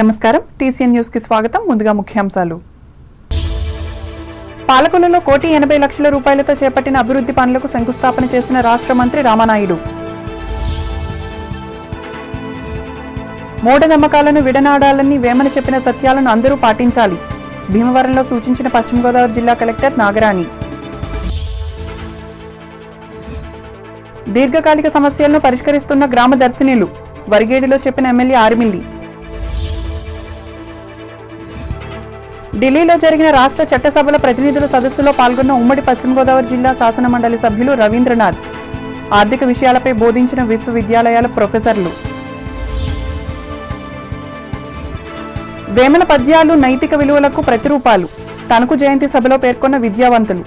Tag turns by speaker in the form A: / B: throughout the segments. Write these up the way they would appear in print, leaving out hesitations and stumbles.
A: నమస్కారం TCN news కి స్వాగతం. ముందుగా ముఖ్యాంశాలు. పాలకొల్లులో 1,80,00,000 రూపాయలతో చేపట్టిన అభివృద్ధి పనులకు శంకుస్థాపన చేసిన రాష్ట్ర మంత్రి రామానాయుడు. మూఢనమ్మకాలను విడనాడాలని వేమన చెప్పిన సత్యాలను అందరూ పాటించాలి. భీమవరంలో సూచించిన పశ్చిమ గోదావరి జిల్లా కలెక్టర్ నాగరాణి. దీర్ఘకాలిక సమస్యలను పరిష్కరిస్తున్న గ్రామ దర్శినిలు వరిగేడులో చెప్పిన ఎమ్మెల్యే ఆర్మిల్లి. ఢిల్లీలో జరిగిన రాష్ట్ర చట్టసభల ప్రతినిధుల సదస్సులో పాల్గొన్న ఉమ్మడి పశ్చిమ గోదావరి జిల్లా శాసన మండలి సభ్యులు రవీంద్రనాథ్. ఆర్థిక విషయాలపై బోధించిన విశ్వవిద్యాలయాల ప్రొఫెసర్లు. వేమన పద్యాలు నైతిక విలువలకు ప్రతిరూపాలు తణుకు జయంతి సభలో పేర్కొన్న విద్యావంతులు.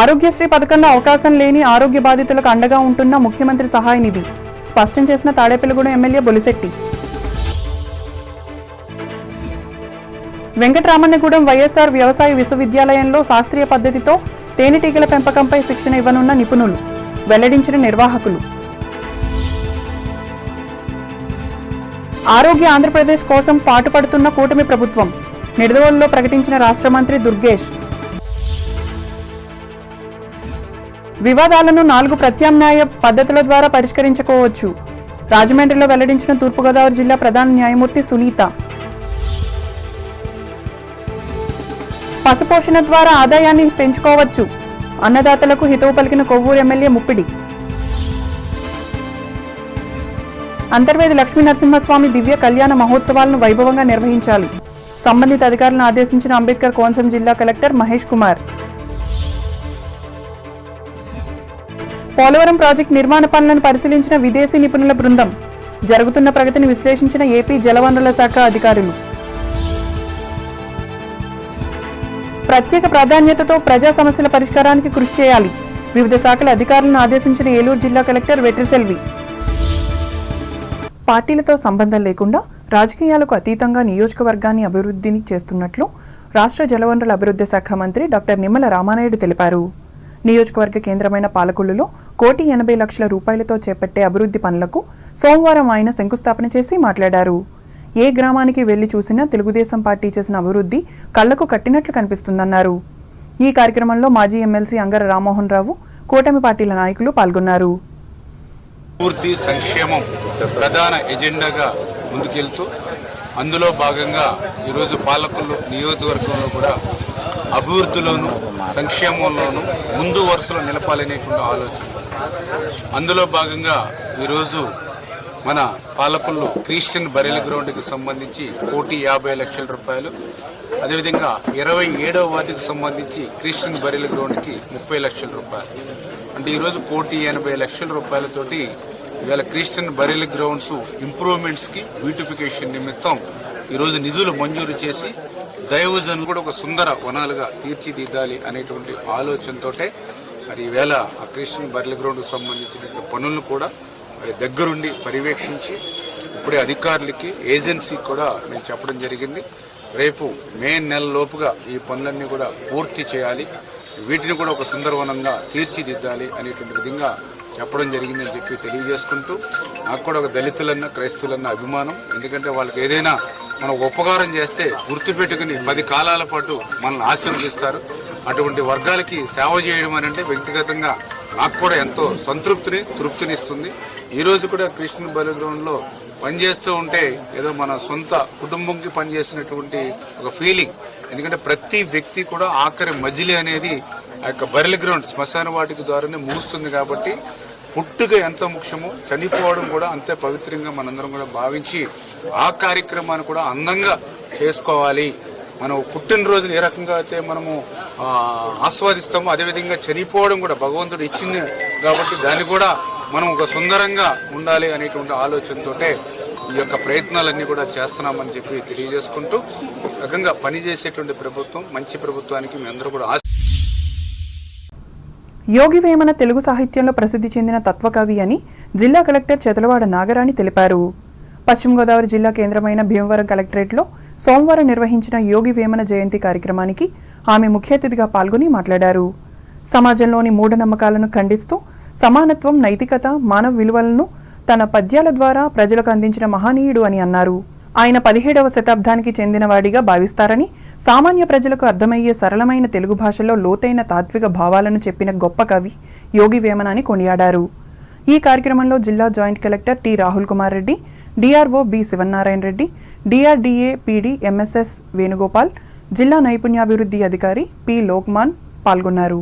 A: ఆరోగ్యశ్రీ పథకంలో అవకాశం లేని ఆరోగ్య బాధితులకు అండగా ఉంటున్న ముఖ్యమంత్రి సహాయ నిధి స్పష్టం చేసిన తాడేపల్లిగూడెం ఎమ్మెల్యే బొలిశెట్టి. వెంకటరామన్నగూడెం వైఎస్ఆర్ వ్యవసాయ విశ్వవిద్యాలయంలో శాస్త్రీయ పద్ధతితో తేనెటీగల పెంపకంపై శిక్షణ ఇవ్వనున్న నిపుణులు వెల్లడించిన నిర్వాహకులు. ఆరోగ్య ఆంధ్రప్రదేశ్ కోసం పాటుపడుతున్న కూటమి ప్రభుత్వం నిడదవోలులో ప్రకటించిన రాష్ట్ర మంత్రి దుర్గేష్. వివాదాలను 4 ప్రత్యామ్నాయ పద్ధతుల ద్వారా పరిష్కరించుకోవచ్చు రాజమండ్రిలో వెల్లడించిన తూర్పుగోదావరి జిల్లా ప్రధాన న్యాయమూర్తి సునీత. పశుపోషణ ద్వారా ఆదాయాన్ని పెంచుకోవచ్చు అన్నదాతలకు హితవు పలికిన కొవ్వూరు ఎమ్మెల్యే ముప్పిడి. అంతర్వేది లక్ష్మీ నరసింహస్వామి దివ్య కళ్యాణ మహోత్సవాలను వైభవంగా నిర్వహించాలి సంబంధిత అధికారులను ఆదేశించిన అంబేద్కర్ కోనసీమ జిల్లా కలెక్టర్ మహేష్ కుమార్. పోలవరం ప్రాజెక్టు నిర్మాణ పనులను పరిశీలించిన విదేశీ నిపుణుల బృందం. జరుగుతున్న ప్రగతిని విశ్లేషించిన ఏపీ జలవనరుల శాఖ అధికారులు. ప్రత్యేక ప్రాధాన్యతతో ప్రజా సమస్యల పరిష్కారానికి కృషి చేయాలి వివిధ శాఖల అధికారులను ఆదేశించిన ఏలూరు జిల్లా కలెక్టర్ వెట్రిసెల్వి. పార్టీలతో సంబంధం లేకుండా రాజకీయాలకు అతీతంగా నియోజకవర్గాన్ని అభివృద్ధిని చేస్తున్నట్లు రాష్ట్ర జలవనరుల అభివృద్ధి శాఖ మంత్రి డాక్టర్ నిమ్మల రామానాయుడు తెలిపారు. నియోజకవర్గ కేంద్రమైన పాలకొల్లులో 1,80,00,000 రూపాయలతో చేపట్టే అభివృద్ధి పనులకు సోమవారం ఆయన శంకుస్థాపన చేసి మాట్లాడారు. ఏ గ్రామానికి వెళ్లి చూసినా తెలుగుదేశం పార్టీ చేసిన అభివృద్ధి కళ్లకు కట్టినట్లు కనిపిస్తుందన్నారు. ఈ కార్యక్రమంలో మాజీ ఎమ్మెల్సీ అంగర రామ్మోహన్ రావు, కూటమి పార్టీల నాయకులు పాల్గొన్నారు.
B: పూర్తి సంక్షేమం ప్రధాన ఎజెండాగా ముందుకెళ్తూ అందులో భాగంగా ఈరోజు పాలకొల్లు నియోజకవర్గంలో కూడా అభివృద్ధిలోను సంక్షేమంలోనూ ముందు వరుసలో నిలపాలనేటువంటి ఆలోచన. అందులో భాగంగా ఈరోజు మన పాలకొల్లు క్రిస్టియన్ బరెల్ గ్రౌండ్కి సంబంధించి 1,50,00,000 రూపాయలు, అదేవిధంగా 27వ వార్డుకి సంబంధించి క్రిస్టియన్ బరెల్ గ్రౌండ్కి 30,00,000 రూపాయలు. అంటే ఈరోజు 1,80,00,000 రూపాయలతోటి ఇవాళ క్రిస్టియన్ బరెల్ గ్రౌండ్స్ ఇంప్రూవ్మెంట్స్కి బ్యూటిఫికేషన్ నిమిత్తం ఈరోజు నిధులు మంజూరు చేసి దైవజనులు కూడా ఒక సుందర వనాలుగా తీర్చిదిద్దాలి అనేటువంటి ఆలోచనతోటే మరి ఈవేళ ఆ క్రిస్టియన్ బరెల్ గ్రౌండ్కి సంబంధించినటువంటి పనులను కూడా దగ్గరుండి పర్యవేక్షించి ఇప్పుడే అధికారులకి ఏజెన్సీకి కూడా నేను చెప్పడం జరిగింది. రేపు మే నెల లోపుగా ఈ పనులన్నీ కూడా పూర్తి చేయాలి, వీటిని కూడా ఒక సుందరవనంగా తీర్చిదిద్దాలి అనేటువంటి విధంగా చెప్పడం జరిగిందని చెప్పి తెలియజేసుకుంటూ, నాకు కూడా ఒక దళితులన్న క్రైస్తవులన్న అభిమానం. ఎందుకంటే వాళ్ళకి ఏదైనా మనం ఉపకారం చేస్తే గుర్తుపెట్టుకుని 10 కాలాల పాటు మనల్ని ఆశీర్వదిస్తారు. అటువంటి వర్గాలకి సేవ చేయడం అని అంటే వ్యక్తిగతంగా నాకు కూడా ఎంతో తృప్తినిస్తుంది. ఈరోజు కూడా క్రిస్టియన్ బరెల్ గ్రౌండ్లో పనిచేస్తూ ఉంటే ఏదో మన సొంత కుటుంబంకి పనిచేసినటువంటి ఒక ఫీలింగ్. ఎందుకంటే ప్రతి వ్యక్తి కూడా ఆఖరి మజిలీ అనేది ఆ యొక్క బరెల్ గ్రౌండ్ శ్మశాన వాటిక ద్వారానే ముగుస్తుంది. కాబట్టి పుట్టుక ఎంత ముఖ్యమో చనిపోవడం కూడా అంతే పవిత్రంగా మనందరం కూడా భావించి ఆ కార్యక్రమాన్ని కూడా అందంగా చేసుకోవాలి. మనం పుట్టినరోజును ఏ రకంగా అయితే మనము ఆస్వాదిస్తామో అదేవిధంగా చనిపోవడం కూడా భగవంతుడు ఇచ్చింది కాబట్టి దాన్ని కూడా మనం ఒక సుందరంగా ఉండాలి అనేటువంటి ఆలోచనతోటే ఈ యొక్క ప్రయత్నాలన్నీ కూడా చేస్తున్నామని చెప్పి తెలియజేసుకుంటూ, రకంగా పనిచేసేటువంటి ప్రభుత్వం మంచి ప్రభుత్వానికి మీ అందరూ కూడా
A: యోగి వేమన తెలుగు సాహిత్యంలో ప్రసిద్ధి చెందిన తత్వకవి అని జిల్లా కలెక్టర్ చెతలవాడ నాగరాణి తెలిపారు. పశ్చిమ గోదావరి జిల్లా కేంద్రమైన భీమవరం కలెక్టరేట్లో సోమవారం నిర్వహించిన యోగి వేమన జయంతి కార్యక్రమానికి ఆమె ముఖ్య అతిథిగా పాల్గొని మాట్లాడారు. సమాజంలోని మూఢనమ్మకాలను ఖండిస్తూ సమానత్వం, నైతికత, మానవ విలువలను తన పద్యాల ద్వారా ప్రజలకు అందించిన మహనీయుడు అని అన్నారు. ఆయన 17వ శతాబ్దానికి చెందినవాడిగా భావిస్తారని, సామాన్య ప్రజలకు అర్థమయ్యే సరళమైన తెలుగు భాషలో లోతైన తాత్విక భావాలను చెప్పిన గొప్ప కవి యోగి వేమన అని కొనియాడారు. ఈ కార్యక్రమంలో జిల్లా joint collector T Rahul Kumar Reddy, DRO B Sivanarayana Reddy, DRDA PD MSS Venugopal, జిల్లా నైపుణ్యాభివృద్ధి అధికారి పి లోక్మాన్ పాల్గొన్నారు.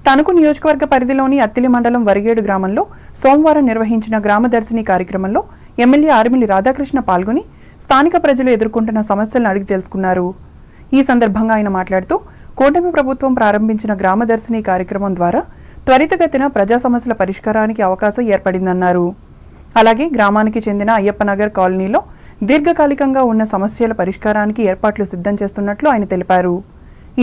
A: తణుకు నియోజకవర్గ పరిధిలోని అత్తిలి మండలం వరిగేడు గ్రామంలో సోమవారం నిర్వహించిన గ్రామదర్శిని కార్యక్రమంలో ఎమ్మెల్యే ఆర్మిలి రాధాకృష్ణ పాల్గొని స్థానిక ప్రజలు ఎదుర్కొంటున్న సమస్యలను అడిగి తెలుసుకున్నారు. ఈ సందర్భంగా ఆయన మాట్లాడుతూ, కూటమి ప్రభుత్వం ప్రారంభించిన గ్రామదర్శిని కార్యక్రమం ద్వారా త్వరితగతిన ప్రజా సమస్యల పరిష్కారానికి అవకాశం ఏర్పడిందన్నారు. అలాగే గ్రామానికి చెందిన అయ్యప్పనగర్ కాలనీలో దీర్ఘకాలికంగా ఉన్న సమస్యల పరిష్కారానికి ఏర్పాట్లు సిద్ధం చేస్తున్నట్లు ఆయన తెలిపారు.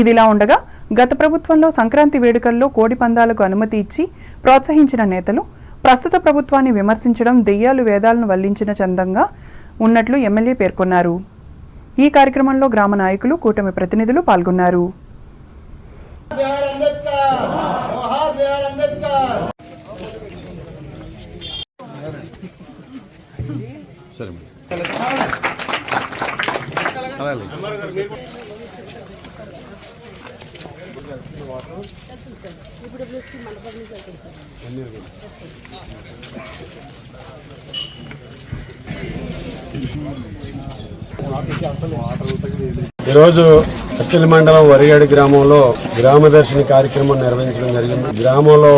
A: ఇదిలా ఉండగా గత ప్రభుత్వంలో సంక్రాంతి వేడుకల్లో కోడి పందాలకు అనుమతి ఇచ్చి ప్రోత్సహించిన నేతలు ప్రస్తుత ప్రభుత్వాన్ని విమర్శించడం దెయ్యాలు వేదాలను వల్లించిన చందంగా ఉన్నట్లు ఎమ్మెల్యే పేర్కొన్నారు. ఈ కార్యక్రమంలో గ్రామ నాయకులు, కూటమి ప్రతినిధులు పాల్గొన్నారు.
C: ఈరోజు అత్తిలి మండలం వరిగేడు గ్రామంలో గ్రామదర్శిని కార్యక్రమం నిర్వహించడం జరిగింది. గ్రామంలో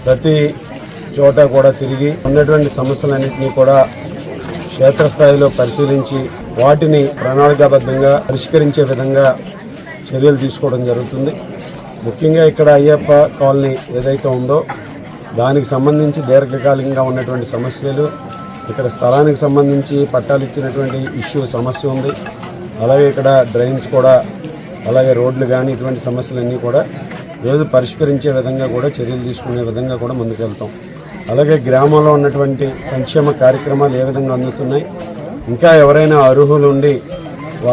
C: ప్రతి చోట కూడా తిరిగి ఉన్నటువంటి సమస్యలన్నింటినీ కూడా క్షేత్రస్థాయిలో పరిశీలించి వాటిని ప్రణాళికాబద్ధంగా పరిష్కరించే విధంగా చర్యలు తీసుకోవడం జరుగుతుంది. ముఖ్యంగా ఇక్కడ అయ్యప్ప కాలనీ ఏదైతే ఉందో దానికి సంబంధించి దీర్ఘకాలికంగా ఉన్నటువంటి సమస్యలు, ఇక్కడ స్థలానికి సంబంధించి పట్టాలు ఇచ్చినటువంటి సమస్య ఉంది. అలాగే ఇక్కడ డ్రైన్స్ కూడా, అలాగే రోడ్లు కానీ ఇటువంటి సమస్యలన్నీ కూడా ఈరోజు పరిష్కరించే విధంగా కూడా చర్యలు తీసుకునే విధంగా కూడా ముందుకెళ్తాం. అలాగే గ్రామంలో ఉన్నటువంటి సంక్షేమ కార్యక్రమాలు ఏ విధంగా అందుతున్నాయి, ఇంకా ఎవరైనా అర్హులు ఉండి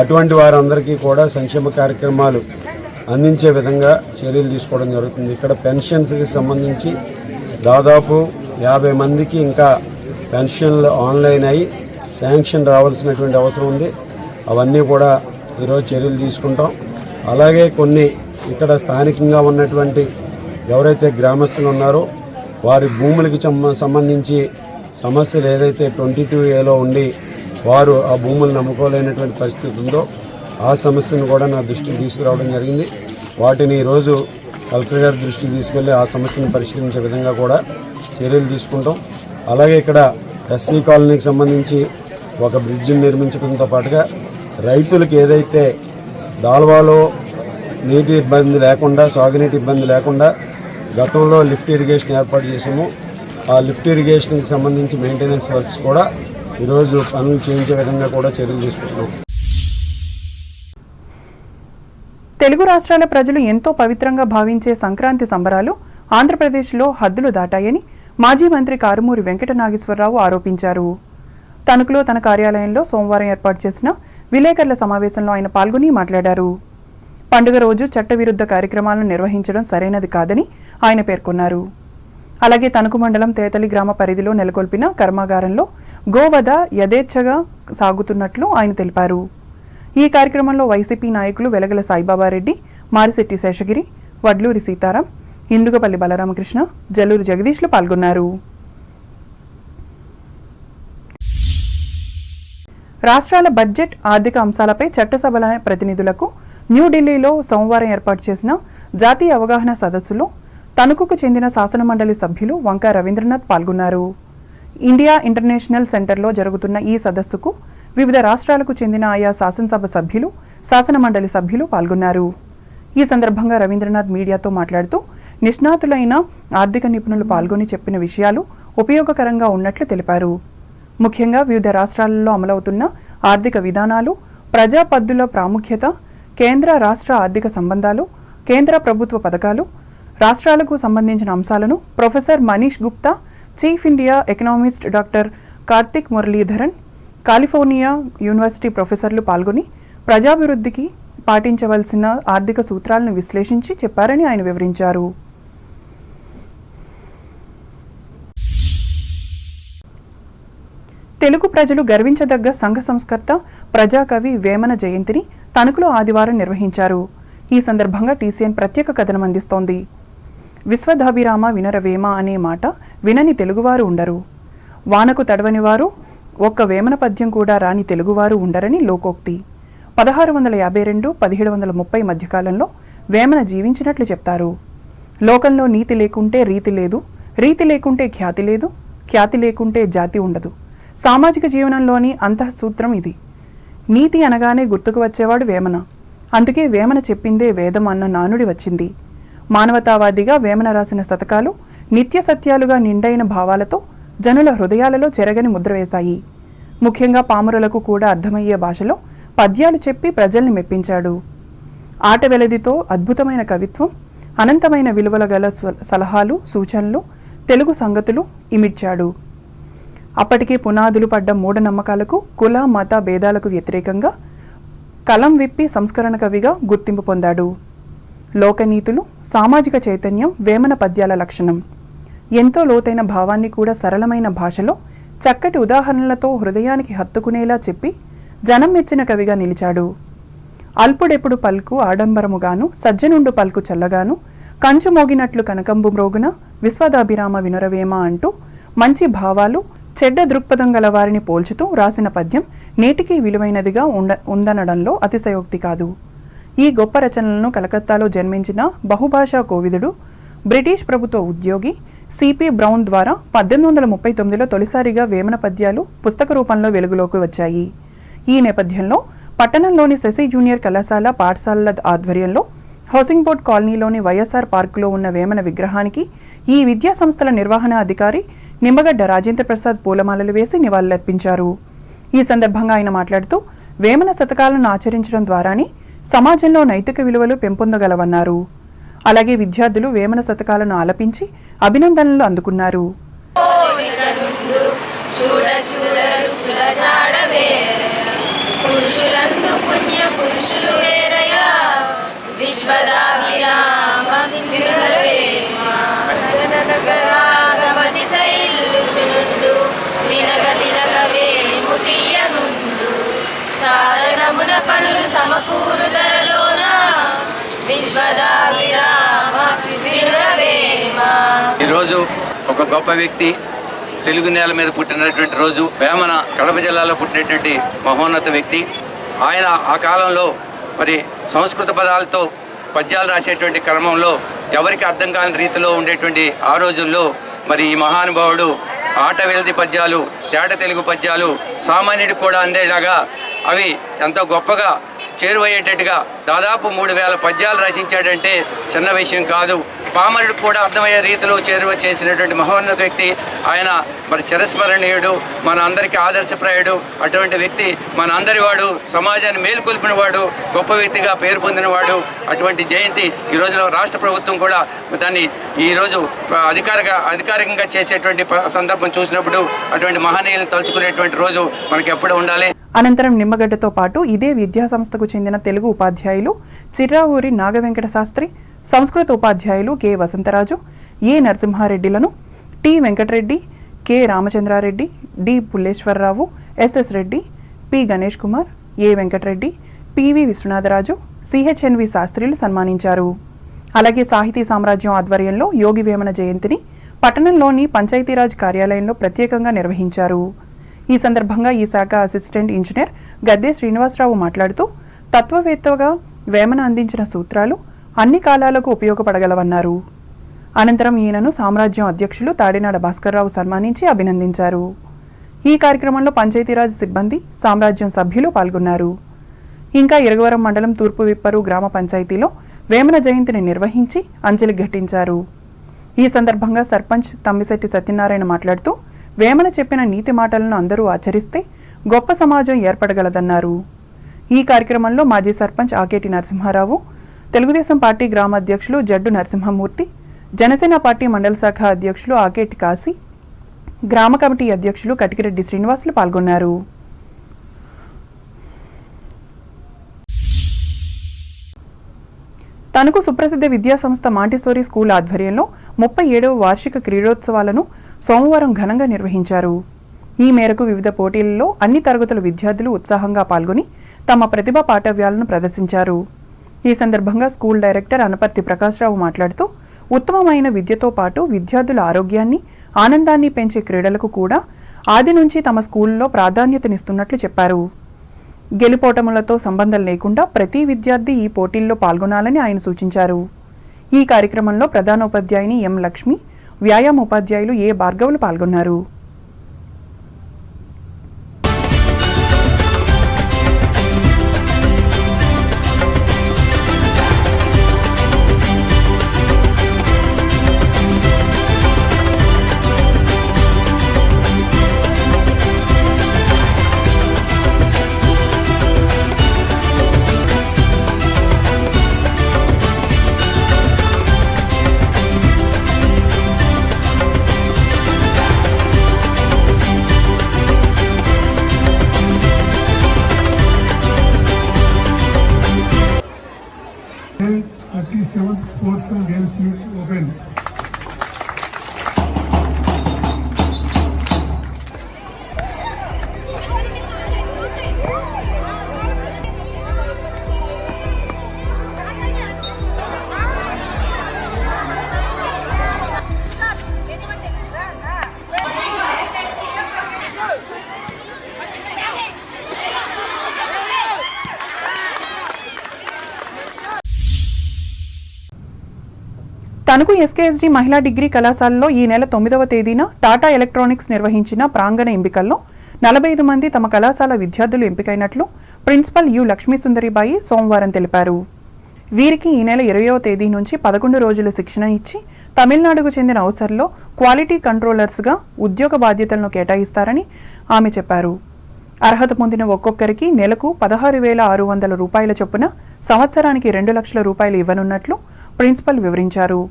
C: అటువంటి వారందరికీ కూడా సంక్షేమ కార్యక్రమాలు అందించే విధంగా చర్యలు తీసుకోవడం జరుగుతుంది. ఇక్కడ పెన్షన్స్కి సంబంధించి దాదాపు 50 మందికి ఇంకా పెన్షన్లు ఆన్లైన్ అయ్యి శాంక్షన్ రావాల్సినటువంటి అవసరం ఉంది. అవన్నీ కూడా ఈరోజు చర్యలు తీసుకుంటాం. అలాగే కొన్ని ఇక్కడ స్థానికంగా ఉన్నటువంటి ఎవరైతే గ్రామస్తులు ఉన్నారో వారి భూములకి సంబంధించి సమస్యలు ఏదైతే 22A ఉండి వారు ఆ భూములు నమ్ముకోలేనటువంటి పరిస్థితి ఉందో ఆ సమస్యను కూడా నా దృష్టికి తీసుకురావడం జరిగింది. వాటిని ఈరోజు కలెక్టర్ గారి దృష్టికి తీసుకెళ్లి ఆ సమస్యను పరిష్కరించే విధంగా కూడా చర్యలు తీసుకుంటాం. అలాగే ఇక్కడ ఎస్సీ కాలనీకి సంబంధించి ఒక బ్రిడ్జిని నిర్మించడంతో పాటుగా రైతులకు ఏదైతే దాల్వాలో నీటి ఇబ్బంది లేకుండా, సాగునీటి ఇబ్బంది లేకుండా గతంలో లిఫ్ట్ ఇరిగేషన్ ఏర్పాటు చేసాము. ఆ లిఫ్ట్ ఇరిగేషన్కి సంబంధించి మెయింటెనెన్స్ వర్క్స్ కూడా ఈరోజు పనులు చేయించే విధంగా కూడా చర్యలు తీసుకుంటున్నాం.
A: తెలుగు రాష్ట్రాల ప్రజలు ఎంతో పవిత్రంగా భావించే సంక్రాంతి సంబరాలు ఆంధ్రప్రదేశ్లో హద్దులు దాటాయని మాజీ మంత్రి కారుమూరి వెంకట నాగేశ్వరరావు ఆరోపించారు. తణుకులో తన కార్యాలయంలో సోమవారం ఏర్పాటు చేసిన విలేకరుల సమావేశంలో ఆయన పాల్గొని మాట్లాడారు. పండుగ రోజు చట్టవిరుద్ధ కార్యక్రమాలను నిర్వహించడం సరైనది కాదని ఆయన పేర్కొన్నారు. అలాగే తణుకు మండలం తేతలి గ్రామ పరిధిలో నెలకొల్పిన కర్మాగారంలో గోవధ యథేచ్ఛగా సాగుతున్నట్లు ఆయన తెలిపారు. ఈ కార్యక్రమంలో వైసీపీ నాయకులు వెలగల సాయిబాబారెడ్డి, మారిశెట్టి శేషగిరి, వడ్లూరి సీతారాం, ఇందుగపల్లి బలరామకృష్ణ, జల్లూరు జగదీష్లు పాల్గొన్నారు. రాష్ట్రాల బడ్జెట్, ఆర్థిక అంశాలపై చట్టసభల ప్రతినిధులకు న్యూఢిల్లీలో సోమవారం ఏర్పాటు చేసిన జాతీయ అవగాహన సదస్సులో తణుకుకు చెందిన శాసనమండలి సభ్యులు వంకా రవీంద్రనాథ్ పాల్గొన్నారు. ఇండియా ఇంటర్నేషనల్ సెంటర్లో జరుగుతున్న ఈ సదస్సుకు వివిధ రాష్ట్రాలకు చెందిన ఆయా శాసనసభ సభ్యులు, శాసనమండలి సభ్యులు పాల్గొన్నారు. ఈ సందర్భంగా రవీంద్రనాథ్ మీడియాతో మాట్లాడుతూ, నిష్ణాతులైన ఆర్థిక నిపుణులు పాల్గొని చెప్పిన విషయాలు ఉపయోగకరంగా ఉన్నట్లు తెలిపారు. ముఖ్యంగా వివిధ రాష్ట్రాలలో అమలవుతున్న ఆర్థిక విధానాలు, ప్రజా పద్దుల ప్రాముఖ్యత, కేంద్ర రాష్ట్ర ఆర్థిక సంబంధాలు, కేంద్ర ప్రభుత్వ పథకాలు, రాష్ట్రాలకు సంబంధించిన అంశాలను professor Manish Gupta, chief India economist doctor Karthik Muralidharan, California university ప్రొఫెసర్లు పాల్గొని ప్రజాభివృద్ధికి పాటించవలసిన ఆర్థిక సూత్రాలను విశ్లేషించి చెప్పారని ఆయన వివరించారు. తెలుగు ప్రజలు గర్వించదగ్గ సంఘ సంస్కర్త ప్రజాకవి వేమన జయంతిని తణుకులో ఆదివారం నిర్వహించారు. ఈ సందర్భంగా టీసీఎన్ ప్రత్యేక కథనం అందిస్తోంది. విశ్వదాభిరామ వినరవేమ అనే మాట వినని తెలుగువారు ఉండరు. వానకు తడవని వారు ఒక్క వేమన పద్యం కూడా రాని తెలుగువారు ఉండరని లోకోక్తి. 1652-1730 మధ్యకాలంలో వేమన జీవించినట్లు చెప్తారు. లోకంలో నీతి లేకుంటే రీతి లేదు, రీతి లేకుంటే ఖ్యాతి లేదు, ఖ్యాతి లేకుంటే జాతి ఉండదు. సామాజిక జీవనంలోని అంతఃసూత్రం ఇది. నీతి అనగానే గుర్తుకు వచ్చేవాడు వేమన. అందుకే వేమన చెప్పిందే వేదం అన్న నానుడి వచ్చింది. మానవతావాదిగా వేమన రాసిన శతకాలు నిత్య సత్యాలుగా నిండైన భావాలతో జనుల హృదయాలలో చెరగని ముద్ర వేశాయి. ముఖ్యంగా పామరులకు కూడా అర్థమయ్యే భాషలో పద్యాలు చెప్పి ప్రజల్ని మెప్పించాడు. ఆట వెలదితో అద్భుతమైన కవిత్వం, అనంతమైన విలువల గల సలహాలు, సూచనలు, తెలుగు సంగతులు ఇమిడ్చాడు. అప్పటికే పునాదులు పడ్డ మూఢనమ్మకాలకు, కుల మత భేదాలకు వ్యతిరేకంగా కలం విప్పి సంస్కరణ కవిగా గుర్తింపు పొందాడు. లోకనీతులు, సామాజిక చైతన్యం వేమన పద్యాల లక్షణం. ఎంతో లోతైన భావాన్ని కూడా సరళమైన భాషలో చక్కటి ఉదాహరణలతో హృదయానికి హత్తుకునేలా చెప్పి జనం మెచ్చిన కవిగా నిలిచాడు. అల్పుడెప్పుడు పలుకు ఆడంబరముగాను, సజ్జనుండు పలుకు చల్లగాను, కంచు మోగినట్లు కనకంబు మ్రోగున విశ్వదాభిరామ వినురవేమ అంటూ మంచి భావాలు, చెడ్డ దృక్పథం గల వారిని పోల్చుతూ రాసిన పద్యం నేటికీ విలువైనదిగా ఉందనడంలో అతిశయోక్తి కాదు. ఈ గొప్ప రచనలను కలకత్తాలో జన్మించిన బహుభాషా కోవిదుడు, బ్రిటిష్ ప్రభుత్వ ఉద్యోగి సిపి బ్రౌన్ ద్వారా 1839లో తొలిసారిగా వేమన పద్యాలు పుస్తక రూపంలో వెలుగులోకి వచ్చాయి. ఈ నేపథ్యంలో పట్టణంలోని శశి జూనియర్ కళాశాల పాఠశాలల ఆధ్వర్యంలో హౌసింగ్ బోర్డ్ కాలనీలోని వైఎస్ఆర్ పార్కులో ఉన్న వేమన విగ్రహానికి ఈ విద్యా సంస్థల నిర్వహణ అధికారి నిమ్మగడ్డ రాజేంద్ర ప్రసాద్ పూలమాలలు వేసి నివాళులర్పించారు. ఈ సందర్భంగా ఆయన మాట్లాడుతూ వేమన శతకాలను ఆచరించడం ద్వారానే సమాజంలో నైతిక విలువలు పెంపొందగలవన్నారు. అలాగే విద్యార్థులు వేమన శతకాలను ఆలపించి అభినందనలు అందుకున్నారు.
D: సాధనమున పనులు సమకూరు ధరలోన
E: ఈరోజు ఒక గొప్ప వ్యక్తి తెలుగు నేల మీద పుట్టినటువంటి రోజు. వేమన కడప జిల్లాలో పుట్టినటువంటి మహోన్నత వ్యక్తి. ఆయన ఆ కాలంలో మరి సంస్కృత పదాలతో పద్యాలు రాసేటువంటి క్రమంలో ఎవరికి అర్థం కాని రీతిలో ఉండేటువంటి ఆ రోజుల్లో మరి ఈ మహానుభావుడు ఆట వెలది పద్యాలు, తేట తెలుగు పద్యాలు సామాన్యుడికి కూడా అందేలాగా అవి ఎంతో గొప్పగా చేరువయ్యేటట్టుగా దాదాపు 3000 పద్యాలు రచించాడంటే చిన్న విషయం కాదు. పామరుడికి కూడా అర్థమయ్యే రీతిలో చేరువ చేసినటువంటి మహోన్నత వ్యక్తి ఆయన. మరి చిరస్మరణీయుడు, మన అందరికీ ఆదర్శప్రాయుడు. అటువంటి వ్యక్తి మన అందరి వాడు, సమాజాన్ని మేలుకొల్పిన వాడు, గొప్ప వ్యక్తిగా పేరు పొందినవాడు. అటువంటి జయంతి ఈ రోజులో రాష్ట్ర ప్రభుత్వం కూడా దాన్ని ఈరోజు అధికారికంగా చేసేటువంటి సందర్భం చూసినప్పుడు అటువంటి మహనీయులను తలుచుకునేటువంటి రోజు మనకి ఎప్పుడు ఉండాలి.
A: అనంతరం నిమ్మగడ్డతో పాటు ఇదే విద్యా సంస్థకు చెందిన తెలుగు ఉపాధ్యాయులు చిర్రావూరి నాగవెంకట శాస్త్రి, సంస్కృత ఉపాధ్యాయులు కె వసంతరాజు, ఏ నరసింహారెడ్డిలను, T Venkata Reddy, K Ramachandra Reddy, D Pulleswara Rao, SS Reddy, P Ganesh Kumar, A Venkata Reddy, PV Viswanatha Raju, CHNV శాస్త్రిలు సన్మానించారు. అలాగే సాహితీ సామ్రాజ్యం ఆధ్వర్యంలో యోగి వేమన జయంతిని పట్టణంలోని పంచాయతీరాజ్ కార్యాలయంలో ప్రత్యేకంగా నిర్వహించారు. ఈ సందర్భంగా ఈ శాఖ అసిస్టెంట్ ఇంజనీర్ గద్దె శ్రీనివాసరావు మాట్లాడుతూ తత్వవేత్తగా వేమన అందించిన సూత్రాలు అన్ని కాలాలకు ఉపయోగపడగలవన్నారు. అనంతరం ఈయనను సామ్రాజ్యం అధ్యక్షులు తాడినాడ భాస్కర్రావు సన్మానించి అభినందించారు. ఈ కార్యక్రమంలో పంచాయతీరాజ్ సిబ్బంది, సామ్రాజ్యం సభ్యులు పాల్గొన్నారు. ఇంకా ఇరగవరం మండలం తూర్పు విప్పరు గ్రామ పంచాయతీలో వేమన జయంతిని నిర్వహించి అంజలి ఘటించారు. ఈ సందర్భంగా సర్పంచ్ తమ్మిశెట్టి సత్యనారాయణ మాట్లాడుతూ వేమన చెప్పిన నీతి మాటలను అందరూ ఆచరిస్తే గొప్ప సమాజం ఏర్పడగలదన్నారు. ఈ కార్యక్రమంలో మాజీ సర్పంచ్ ఆకేటి నరసింహారావు, తెలుగుదేశం పార్టీ గ్రామ అధ్యక్షులు జడ్డు నరసింహమూర్తి, జనసేన పార్టీ మండల శాఖ అధ్యక్షులు ఆకేటి కాశీ, గ్రామ కమిటీ అధ్యక్షులు కటికిరెడ్డి శ్రీనివాసులు పాల్గొన్నారు. తణుకు సుప్రసిద్ధ విద్యాసంస్థ మాంటిసోరీ స్కూల్ ఆధ్వర్యంలో 37వ వార్షిక క్రీడోత్సవాలను సోమవారం ఘనంగా నిర్వహించారు. ఈ మేరకు వివిధ పోటీలలో అన్ని తరగతుల విద్యార్థులు ఉత్సాహంగా పాల్గొని తమ ప్రతిభా పాఠవ్యాలను ప్రదర్శించారు. ఈ సందర్భంగా స్కూల్ డైరెక్టర్ అనపర్తి ప్రకాశ్రావు మాట్లాడుతూ ఉత్తమమైన విద్యతో పాటు విద్యార్థుల ఆరోగ్యాన్ని, ఆనందాన్ని పెంచే క్రీడలకు కూడా ఆది నుంచి తమ స్కూల్లో ప్రాధాన్యతనిస్తున్నట్లు చెప్పారు. గెలుపోటములతో సంబంధం లేకుండా ప్రతి విద్యార్థి ఈ పోటీల్లో పాల్గొనాలని ఆయన సూచించారు. ఈ కార్యక్రమంలో ప్రధానోపాధ్యాయుని ఎం లక్ష్మి, వ్యాయామ ఉపాధ్యాయులు ఏ భార్గవులు పాల్గొన్నారు.
F: and 37th Sports and Games Meet open.
A: Tanuku SKSD మహిళా డిగ్రీ కళాశాలలో ఈ నెల 9వ తేదీన టాటా ఎలక్ట్రానిక్స్ నిర్వహించిన ప్రాంగణ ఎంపికల్లో 45 మంది తమ కళాశాల విద్యార్థులు ఎంపికైనట్లు ప్రిన్సిపల్ యు లక్ష్మీసుందరిబాయి సోమవారం తెలిపారు. వీరికి ఈ నెల 20వ తేదీ నుంచి 11 రోజుల శిక్షణ ఇచ్చి తమిళనాడుకు చెందిన అవసరంలో క్వాలిటీ కంట్రోలర్స్గా ఉద్యోగ బాధ్యతలను కేటాయిస్తారని ఆమె చెప్పారు. అర్హత పొందిన ఒక్కొక్కరికి నెలకు 16,600 రూపాయల చొప్పున సంవత్సరానికి 2 లక్షల రూపాయలు ఇవ్వనున్నట్లు ప్రిన్సిపల్ వివరించారు.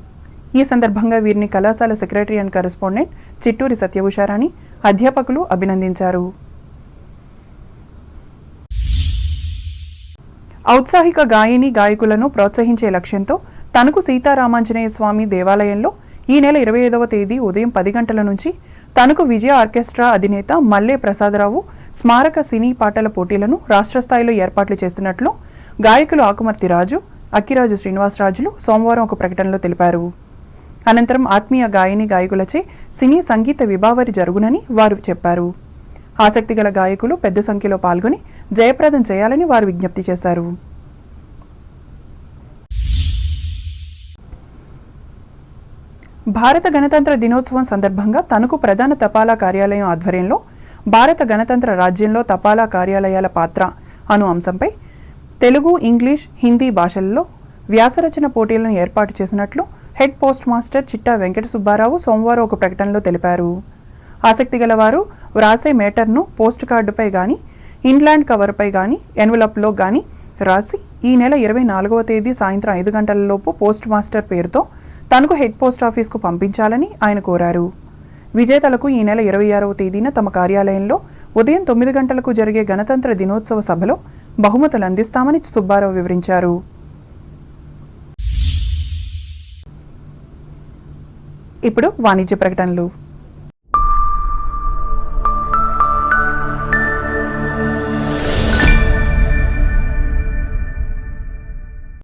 A: ఈ సందర్భంగా వీరిని కళాశాల సెక్రటరీ అండ్ కరెస్పాండెంట్ చిట్టూరి సత్యభూషారాణి, అధ్యాపకులు అభినందించారు. ఔత్సాహిక గాయని గాయకులను ప్రోత్సహించే లక్ష్యంతో తణుకు సీతారామాంజనేయ స్వామి దేవాలయంలో ఈ నెల 25వ తేదీ ఉదయం 10 గంటల నుంచి తణుకు విజయ ఆర్కెస్ట్రా అధినేత మల్లె ప్రసాదరావు స్మారక సినీ పాటల పోటీలను రాష్ట్ర స్థాయిలో ఏర్పాట్లు చేస్తున్నట్లు గాయకులు ఆకుమర్తి రాజు, అక్కిరాజు శ్రీనివాసరాజులు సోమవారం ఒక ప్రకటనలో తెలిపారు. అనంతరం ఆత్మీయ గాయని గాయకులచే సినీ సంగీత విభావరి జరుగునని వారు చెప్పారు. ఆసక్తిగల గాయకులు పెద్ద సంఖ్యలో పాల్గొని జయప్రదం చేయాలని వారు విజ్ఞప్తి చేశారు. భారత గణతంత్ర దినోత్సవం సందర్భంగా తణుకు ప్రధాన తపాలా కార్యాలయం ఆధ్వర్యంలో భారత గణతంత్ర రాజ్యంలో తపాలా కార్యాలయాల పాత్ర అను అంశంపై తెలుగు, ఇంగ్లీష్, హిందీ భాషల్లో వ్యాసరచన పోటీలను ఏర్పాటు చేసినట్లు హెడ్ పోస్ట్ మాస్టర్ చిట్టా వెంకట సుబ్బారావు సోమవారం ఒక ప్రకటనలో తెలిపారు. ఆసక్తి గలవారు వ్రాసే మేటర్ను పోస్ట్ కార్డుపై గానీ, ఇన్లాండ్ కవర్పై గానీ, ఎన్వలప్లో గానీ రాసి ఈ నెల 24వ తేదీ సాయంత్రం 5 గంటలలోపు పోస్ట్ మాస్టర్ పేరుతో తణుకు హెడ్ పోస్ట్ ఆఫీస్కు పంపించాలని ఆయన కోరారు. విజేతలకు ఈ నెల 26వ తేదీన తమ కార్యాలయంలో ఉదయం 9 గంటలకు జరిగే గణతంత్ర దినోత్సవ సభలో బహుమతులు అందిస్తామని సుబ్బారావు వివరించారు. ఇప్పుడు వాణిజ్య ప్రకటనలు.